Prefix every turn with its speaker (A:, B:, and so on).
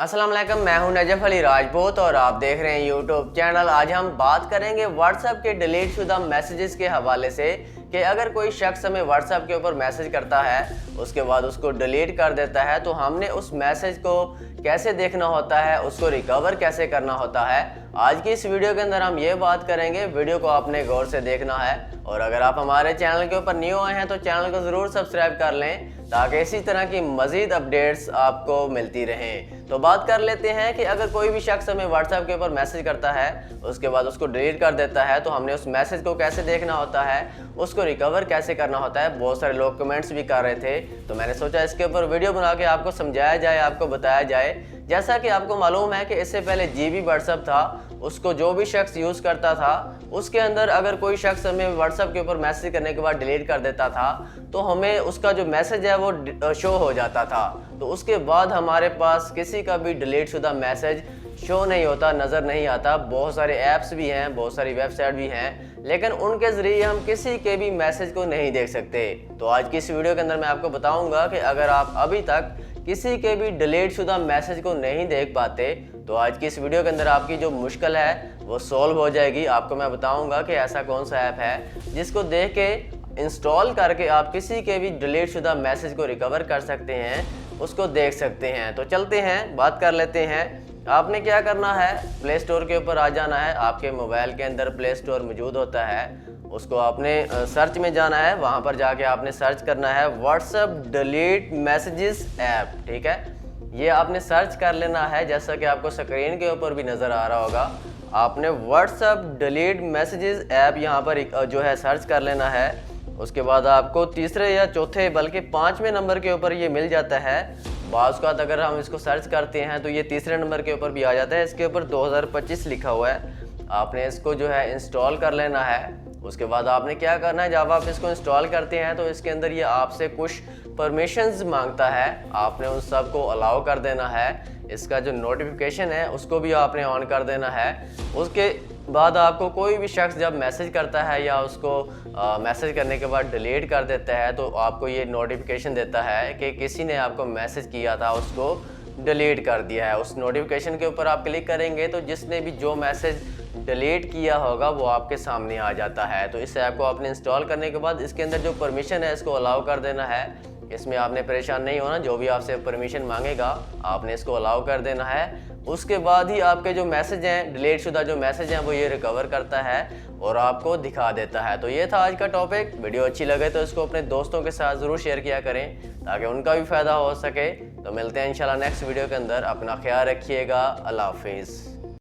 A: अस्सलाम वालेकुम, मैं हूं नजफ अली राजपूत और आप देख रहे हैं यूट्यूब चैनल। आज हम बात करेंगे व्हाट्सएप के डिलीट शुदा मैसेजेस के हवाले से कि अगर कोई शख्स हमें व्हाट्सएप के ऊपर मैसेज करता है, उसके बाद उसको डिलीट कर देता है, तो हमने उस मैसेज को कैसे देखना होता है, उसको रिकवर कैसे करना होता है। आज की इस वीडियो के अंदर हम ये बात करेंगे। वीडियो को आपने गौर से देखना है और अगर आप हमारे चैनल के ऊपर न्यू आए हैं तो चैनल को ज़रूर सब्सक्राइब कर लें ताकि इसी तरह की मज़ीद अपडेट्स आपको मिलती रहें। तो बात कर लेते हैं कि अगर कोई भी शख्स हमें व्हाट्सएप के ऊपर मैसेज करता है, उसके बाद उसको डिलीट कर देता है, तो हमने उस मैसेज को कैसे देखना होता है, उसको रिकवर कैसे करना होता है। बहुत सारे लोग कमेंट्स भी कर रहे थे, तो मैंने सोचा इसके ऊपर वीडियो बना के आपको समझाया जाए, आपको बताया जाए। जैसा कि आपको मालूम है कि इससे पहले जीबी व्हाट्सएप था, उसको जो भी शख्स यूज़ करता था, उसके अंदर अगर कोई शख्स हमें व्हाट्सएप के ऊपर मैसेज करने के बाद डिलीट कर देता था तो हमें उसका जो मैसेज है वो शो हो जाता था। तो उसके बाद हमारे पास किसी का भी डिलीट शुदा मैसेज शो नहीं होता, नज़र नहीं आता। बहुत सारे ऐप्स भी हैं, बहुत सारी वेबसाइट भी हैं, लेकिन उनके ज़रिए हम किसी के भी मैसेज को नहीं देख सकते। तो आज की इस वीडियो के अंदर मैं आपको बताऊंगा कि अगर आप अभी तक किसी के भी डिलीट शुदा मैसेज को नहीं देख पाते तो आज की इस वीडियो के अंदर आपकी जो मुश्किल है वो सॉल्व हो जाएगी। आपको मैं बताऊंगा कि ऐसा कौन सा ऐप है जिसको देख के इंस्टॉल करके आप किसी के भी डिलीट शुदा मैसेज को रिकवर कर सकते हैं, उसको देख सकते हैं। तो चलते हैं, बात कर लेते हैं। आपने क्या करना है, प्ले स्टोर के ऊपर आ जाना है। आपके मोबाइल के अंदर प्ले स्टोर मौजूद होता है, उसको आपने सर्च में जाना है। वहाँ पर जाके आपने सर्च करना है व्हाट्सएप डिलीट मैसेजेस ऐप। ठीक है, ये आपने सर्च कर लेना है। जैसा कि आपको स्क्रीन के ऊपर भी नज़र आ रहा होगा, आपने व्हाट्सएप डिलीट मैसेजेस ऐप यहाँ पर जो है सर्च कर लेना है। उसके बाद आपको तीसरे या चौथे बल्कि 5वें नंबर के ऊपर ये मिल जाता है। बाज़ का अगर हम इसको सर्च करते हैं तो ये तीसरे नंबर के ऊपर भी आ जाता है। इसके ऊपर 2025 लिखा हुआ है। आपने इसको जो है इंस्टॉल कर लेना है। उसके बाद आपने क्या करना है, जब आप इसको इंस्टॉल करते हैं तो इसके अंदर ये आपसे कुछ परमिशंस मांगता है, आपने उन सब को अलाउ कर देना है। इसका जो नोटिफिकेशन है उसको भी आपने ऑन कर देना है। उसके बाद आपको कोई भी शख्स जब मैसेज करता है या उसको मैसेज करने के बाद डिलीट कर देता है तो आपको ये नोटिफिकेशन देता है कि किसी ने आपको मैसेज किया था, उसको डिलीट कर दिया है। उस नोटिफिकेशन के ऊपर आप क्लिक करेंगे तो जिसने भी जो मैसेज डिलीट किया होगा वो आपके सामने आ जाता है। तो इस ऐप को आपने इंस्टॉल करने के बाद इसके अंदर जो परमिशन है इसको अलाउ कर देना है। इसमें आपने परेशान नहीं होना, जो भी आपसे परमिशन मांगेगा आपने इसको अलाउ कर देना है। उसके बाद ही आपके जो मैसेज हैं, डिलीट शुदा जो मैसेज हैं, वो ये रिकवर करता है और आपको दिखा देता है। तो ये था आज का टॉपिक। वीडियो अच्छी लगे तो इसको अपने दोस्तों के साथ ज़रूर शेयर किया करें ताकि उनका भी फ़ायदा हो सके। तो मिलते हैं इंशाल्लाह नेक्स्ट वीडियो के अंदर। अपना ख्याल रखिएगा। अल्लाह हाफिज़।